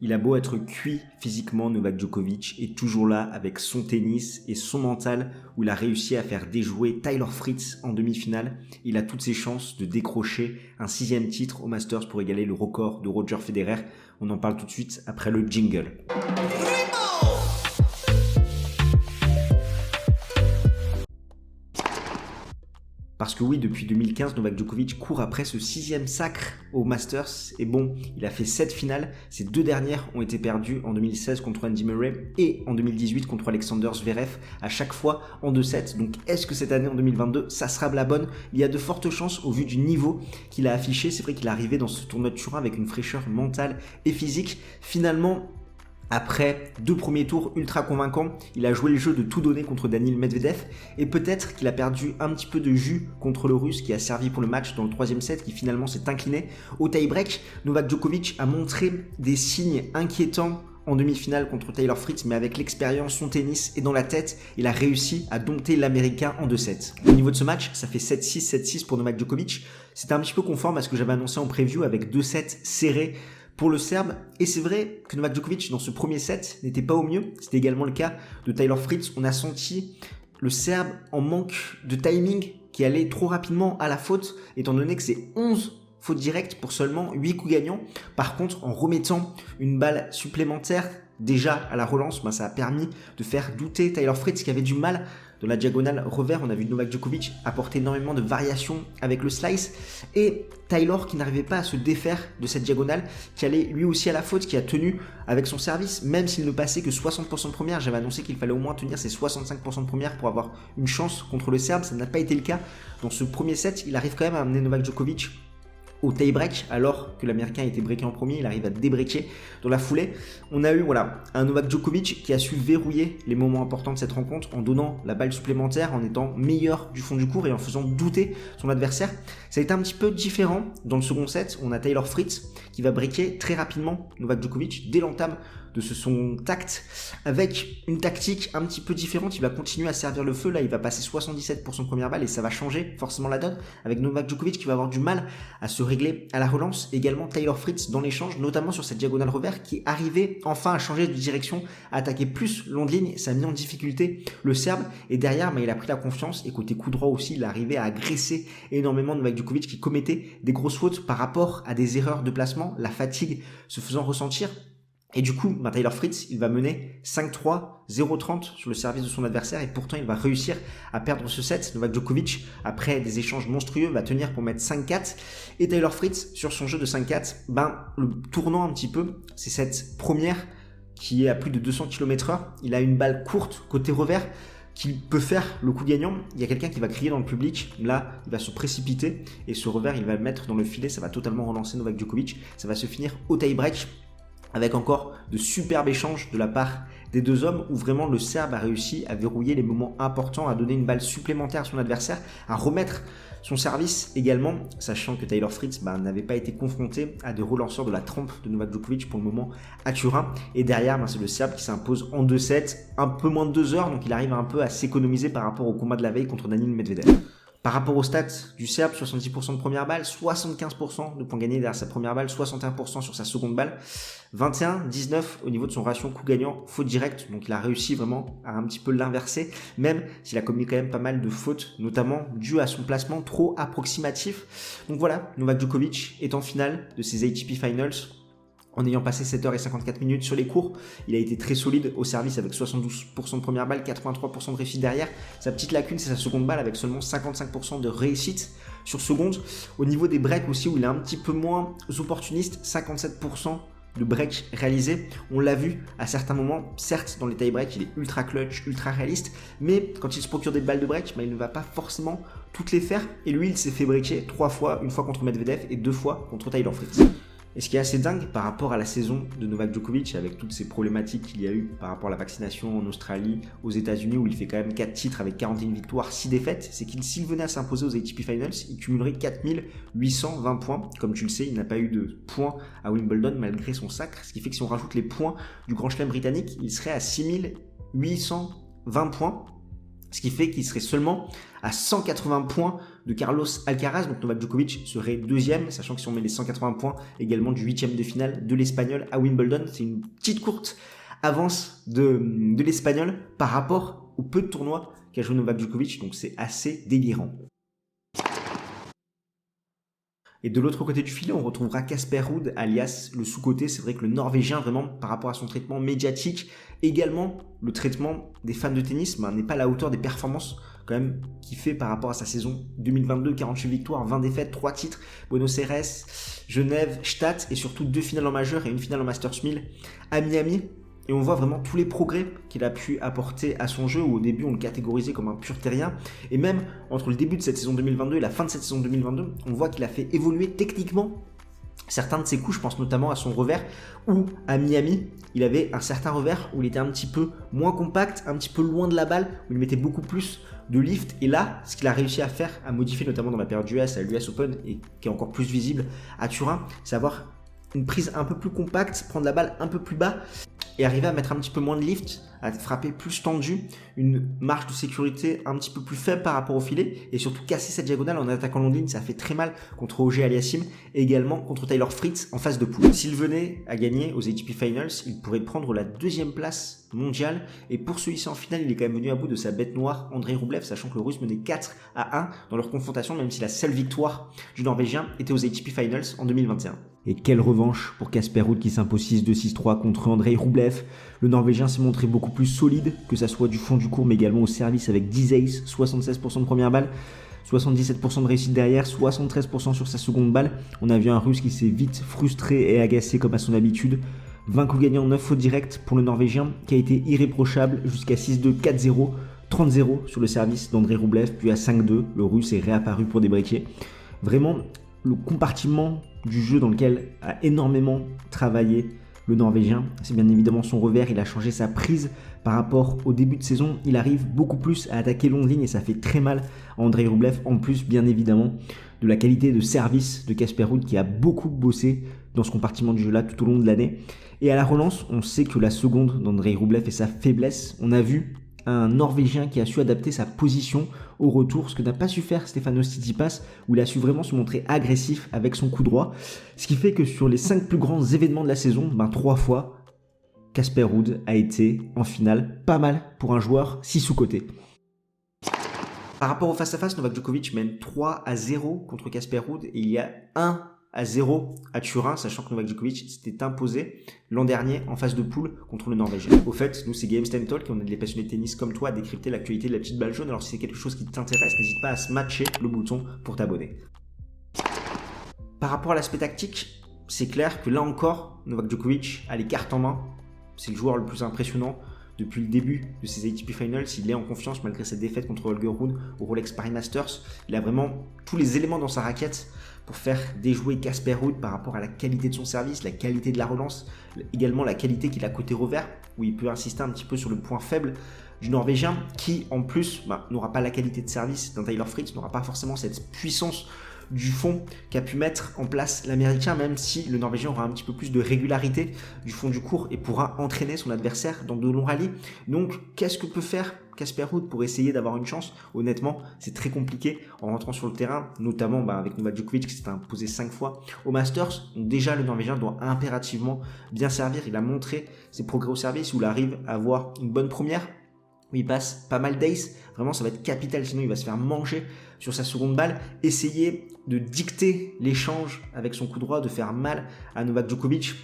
Il a beau être cuit physiquement, Novak Djokovic est toujours là avec son tennis et son mental où il a réussi à faire déjouer Tyler Fritz en demi-finale. Il a toutes ses chances de décrocher un 6e titre au Masters pour égaler le record de Roger Federer. On en parle tout de suite après le jingle. Parce que oui, depuis 2015, Novak Djokovic court après ce 6e sacre au Masters. Et bon, il a fait 7 finales. Ces 2 dernières ont été perdues en 2016 contre Andy Murray et en 2018 contre Alexander Zverev, à chaque fois en 2-7. Donc est-ce que cette année, en 2022, ça sera la bonne? Il y a de fortes chances au vu du niveau qu'il a affiché. C'est vrai qu'il est arrivé dans ce tournoi de Turin avec une fraîcheur mentale et physique. Finalement, après 2 premiers tours ultra convaincants, il a joué le jeu de tout donner contre Daniil Medvedev et peut-être qu'il a perdu un petit peu de jus contre le Russe qui a servi pour le match dans le 3e set qui finalement s'est incliné au tie-break. Novak Djokovic a montré des signes inquiétants en demi-finale contre Tyler Fritz, mais avec l'expérience, son tennis et dans la tête, il a réussi à dompter l'Américain en 2-7. Au niveau de ce match, ça fait 7-6, 7-6 pour Novak Djokovic. C'était un petit peu conforme à ce que j'avais annoncé en preview avec 2 sets serrés pour le Serbe. Et c'est vrai que Novak Djokovic, dans ce premier set, n'était pas au mieux. C'était également le cas de Tyler Fritz. On a senti le Serbe en manque de timing qui allait trop rapidement à la faute, étant donné que c'est 11 fautes directes pour seulement 8 coups gagnants. Par contre, en remettant une balle supplémentaire déjà à la relance, ça a permis de faire douter Tyler Fritz qui avait du mal dans la diagonale revers. On a vu Novak Djokovic apporter énormément de variations avec le slice et Tyler qui n'arrivait pas à se défaire de cette diagonale, qui allait lui aussi à la faute, qui a tenu avec son service, même s'il ne passait que 60% de première. J'avais annoncé qu'il fallait au moins tenir ses 65% de première pour avoir une chance contre le Serbe. Ça n'a pas été le cas. Dans ce premier set, il arrive quand même à amener Novak Djokovic au tie-break, alors que l'Américain était breaké en premier, il arrive à débreaker dans la foulée. On a eu un Novak Djokovic qui a su verrouiller les moments importants de cette rencontre en donnant la balle supplémentaire, en étant meilleur du fond du court et en faisant douter son adversaire. Ça a été un petit peu différent dans le second set. On a Tyler Fritz qui va breaker très rapidement Novak Djokovic dès l'entame de ce second acte avec une tactique un petit peu différente. Il va continuer à servir le feu. Là, il va passer 77% de première balle et ça va changer forcément la donne avec Novak Djokovic qui va avoir du mal à se régler à la relance. Également Tyler Fritz dans l'échange, notamment sur cette diagonale revers qui arrivait enfin à changer de direction, à attaquer plus long de ligne. Ça a mis en difficulté le Serbe et derrière, il a pris la confiance et côté coup droit aussi, il arrivait à agresser énormément Novak Djokovic qui commettait des grosses fautes par rapport à des erreurs de placement, la fatigue se faisant ressentir. Et du coup, Tyler Fritz, il va mener 5-3, 0-30 sur le service de son adversaire et pourtant il va réussir à perdre ce set. Novak Djokovic, après des échanges monstrueux, va tenir pour mettre 5-4 et Tyler Fritz, sur son jeu de 5-4, le tournant un petit peu, c'est cette première qui est à plus de 200 km/h. Il a une balle courte côté revers qui peut faire le coup gagnant. Il y a quelqu'un qui va crier dans le public, là il va se précipiter et ce revers il va le mettre dans le filet, ça va totalement relancer Novak Djokovic, ça va se finir au tie-break avec encore de superbes échanges de la part des deux hommes où vraiment le Serbe a réussi à verrouiller les moments importants, à donner une balle supplémentaire à son adversaire, à remettre son service également, sachant que Tyler Fritz n'avait pas été confronté à des relanceurs de la trempe de Novak Djokovic pour le moment à Turin. Et derrière, c'est le Serbe qui s'impose en 2-7, un peu moins de 2 heures, donc il arrive un peu à s'économiser par rapport au combat de la veille contre Daniil Medvedev. Par rapport aux stats du Serbe, 70% de première balle, 75% de points gagnés derrière sa première balle, 61% sur sa seconde balle, 21-19 au niveau de son ratio coup gagnant, faute directe. Donc il a réussi vraiment à un petit peu l'inverser, même s'il a commis quand même pas mal de fautes, notamment dû à son placement trop approximatif. Donc voilà, Novak Djokovic est en finale de ses ATP Finals. En ayant passé 7h54 sur les cours, il a été très solide au service avec 72% de première balle, 83% de réussite derrière. Sa petite lacune, c'est sa seconde balle avec seulement 55% de réussite sur seconde. Au niveau des breaks aussi, où il est un petit peu moins opportuniste, 57% de breaks réalisés. On l'a vu à certains moments, certes dans les tie-breaks, il est ultra clutch, ultra réaliste, mais quand il se procure des balles de break, il ne va pas forcément toutes les faire. Et lui, il s'est fait breaker 3 fois, une fois contre Medvedev et 2 fois contre Tyler Fritz. Et ce qui est assez dingue par rapport à la saison de Novak Djokovic, avec toutes ces problématiques qu'il y a eu par rapport à la vaccination en Australie, aux États-Unis où il fait quand même 4 titres avec 41 victoires, 6 défaites, c'est qu'il s'il venait à s'imposer aux ATP Finals, il cumulerait 4820 points. Comme tu le sais, il n'a pas eu de points à Wimbledon malgré son sacre, ce qui fait que si on rajoute les points du Grand Chelem britannique, il serait à 6820 points. Ce qui fait qu'il serait seulement à 180 points de Carlos Alcaraz. Donc Novak Djokovic serait deuxième, sachant que si on met les 180 points également du huitième de finale de l'Espagnol à Wimbledon, c'est une petite courte avance de l'Espagnol par rapport au peu de tournois qu'a joué Novak Djokovic, donc c'est assez délirant. Et de l'autre côté du filet, on retrouvera Casper Ruud, alias le sous-côté. C'est vrai que le Norvégien, vraiment, par rapport à son traitement médiatique, également le traitement des fans de tennis, n'est pas à la hauteur des performances quand même qu'il fait par rapport à sa saison 2022, 48 victoires, 20 défaites, 3 titres, Buenos Aires, Genève, Stade, et surtout 2 finales en majeur et une finale en Masters 1000 à Miami. Et on voit vraiment tous les progrès qu'il a pu apporter à son jeu, où au début on le catégorisait comme un pur terrien. Et même entre le début de cette saison 2022 et la fin de cette saison 2022, on voit qu'il a fait évoluer techniquement certains de ses coups. Je pense notamment à son revers, où à Miami, il avait un certain revers où il était un petit peu moins compact, un petit peu loin de la balle, où il mettait beaucoup plus de lift. Et là, ce qu'il a réussi à faire, à modifier notamment dans la période US, à l'US Open, et qui est encore plus visible à Turin, c'est avoir une prise un peu plus compacte, prendre la balle un peu plus bas, et arriver à mettre un petit peu moins de lift, à frapper plus tendu, une marge de sécurité un petit peu plus faible par rapport au filet, et surtout casser cette diagonale en attaquant longue ligne. Ça fait très mal contre Auger Aliassime et également contre Tyler Fritz en phase de poule. S'il venait à gagner aux ATP Finals, il pourrait prendre la deuxième place mondiale, et pour celui-ci en finale, il est quand même venu à bout de sa bête noire Andrei Rublev, sachant que le Russe menait 4-1 dans leur confrontation, même si la seule victoire du Norvégien était aux ATP Finals en 2021. Et quelle revanche pour Casper Ruud qui s'impose 6-2, 6-3 contre Andrei Rublev. Le Norvégien s'est montré beaucoup plus solide, que ça soit du fond du court, mais également au service avec 10 aces, 76% de première balle, 77% de réussite derrière, 73% sur sa seconde balle. On a vu un Russe qui s'est vite frustré et agacé comme à son habitude. 20 coups gagnés en 9 fautes directes pour le Norvégien, qui a été irréprochable jusqu'à 6-2, 4-0, 30-0 sur le service d'Andrei Rublev, puis à 5-2, le Russe est réapparu pour débriquer. Vraiment, le compartiment du jeu dans lequel a énormément travaillé le Norvégien, c'est bien évidemment son revers. Il a changé sa prise par rapport au début de saison. Il arrive beaucoup plus à attaquer longue ligne et ça fait très mal à Andrei Rublev. En plus, bien évidemment, de la qualité de service de Casper Ruud qui a beaucoup bossé dans ce compartiment du jeu-là tout au long de l'année. Et à la relance, on sait que la seconde d'Andrei Rublev est sa faiblesse. On a vu un Norvégien qui a su adapter sa position au retour, ce que n'a pas su faire Stefanos Tsitsipas, où il a su vraiment se montrer agressif avec son coup droit. Ce qui fait que sur les 5 plus grands événements de la saison, 3 fois, Casper Ruud a été en finale. Pas mal pour un joueur si sous-coté. Par rapport au face-à-face, Novak Djokovic mène 3-0 contre Casper Ruud et il y a 1-0 à Turin, sachant que Novak Djokovic s'était imposé l'an dernier en phase de poule contre le Norvégien. Au fait, nous c'est Games Time Talk et on est des passionnés de tennis comme toi à décrypter l'actualité de la petite balle jaune. Alors si c'est quelque chose qui t'intéresse, n'hésite pas à smatcher le bouton pour t'abonner. Par rapport à l'aspect tactique, c'est clair que là encore, Novak Djokovic a les cartes en main. C'est le joueur le plus impressionnant depuis le début de ses ATP Finals. Il est en confiance malgré sa défaite contre Holger Rune au Rolex Paris Masters. Il a vraiment tous les éléments dans sa raquette pour faire déjouer Casper Ruud par rapport à la qualité de son service, la qualité de la relance, également la qualité qu'il a côté revers, où il peut insister un petit peu sur le point faible du Norvégien, qui en plus n'aura pas la qualité de service d'un Tyler Fritz, n'aura pas forcément cette puissance du fond qu'a pu mettre en place l'Américain, même si le Norvégien aura un petit peu plus de régularité du fond du court et pourra entraîner son adversaire dans de longs rallyes. Donc qu'est-ce que peut faire Casper Ruud pour essayer d'avoir une chance? Honnêtement, c'est très compliqué en rentrant sur le terrain, notamment avec Novak Djokovic qui s'est imposé 5 fois au Masters. Donc déjà, le Norvégien doit impérativement bien servir. Il a montré ses progrès au service, où il arrive à avoir une bonne première, où il passe pas mal d'ace. Vraiment, ça va être capital, sinon il va se faire manger sur sa seconde balle. Essayer de dicter l'échange avec son coup droit, de faire mal à Novak Djokovic,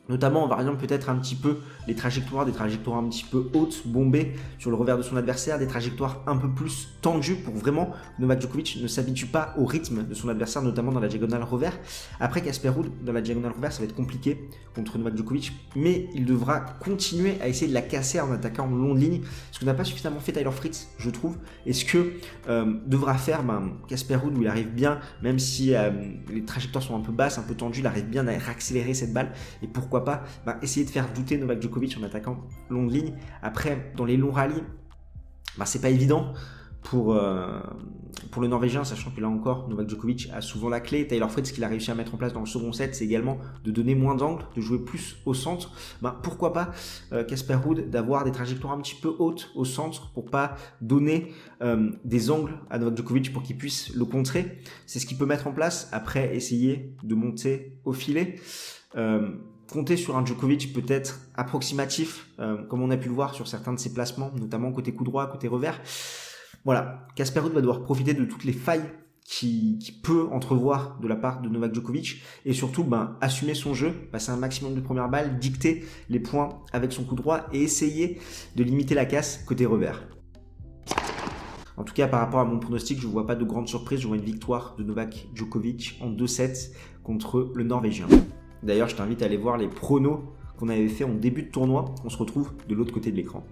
notamment en variant peut-être un petit peu les trajectoires, des trajectoires un petit peu hautes, bombées sur le revers de son adversaire, des trajectoires un peu plus tendues pour vraiment que Novak Djokovic ne s'habitue pas au rythme de son adversaire, notamment dans la diagonale revers. Après, Casper Ruud, dans la diagonale revers, ça va être compliqué contre Novak Djokovic, mais il devra continuer à essayer de la casser en attaquant en longue ligne, ce que n'a pas suffisamment fait Tyler Fritz, je trouve, et ce que devra faire Casper Ruud, où il arrive bien, même si les trajectoires sont un peu basses, un peu tendues, il arrive bien à accélérer cette balle, et pourquoi pas essayer de faire douter Novak Djokovic en attaquant longue ligne. Après, dans les longs rallyes, c'est pas évident pour le Norvégien, sachant que là encore, Novak Djokovic a souvent la clé. Taylor Fritz, qu'il a réussi à mettre en place dans le second set, c'est également de donner moins d'angles, de jouer plus au centre. Pourquoi pas Casper Ruud d'avoir des trajectoires un petit peu hautes au centre pour pas donner des angles à Novak Djokovic pour qu'il puisse le contrer. C'est ce qu'il peut mettre en place. Après, essayer de monter au filet. Compter sur un Djokovic peut-être approximatif, comme on a pu le voir sur certains de ses placements, notamment côté coup droit, côté revers. Voilà, Casper Ruud va devoir profiter de toutes les failles qu'il peut entrevoir de la part de Novak Djokovic et surtout assumer son jeu, passer un maximum de premières balles, dicter les points avec son coup droit et essayer de limiter la casse côté revers. En tout cas, par rapport à mon pronostic, je ne vois pas de grande surprise. Je vois une victoire de Novak Djokovic en 2-7 contre le Norvégien. D'ailleurs, je t'invite à aller voir les pronos qu'on avait fait en début de tournoi. On se retrouve de l'autre côté de l'écran.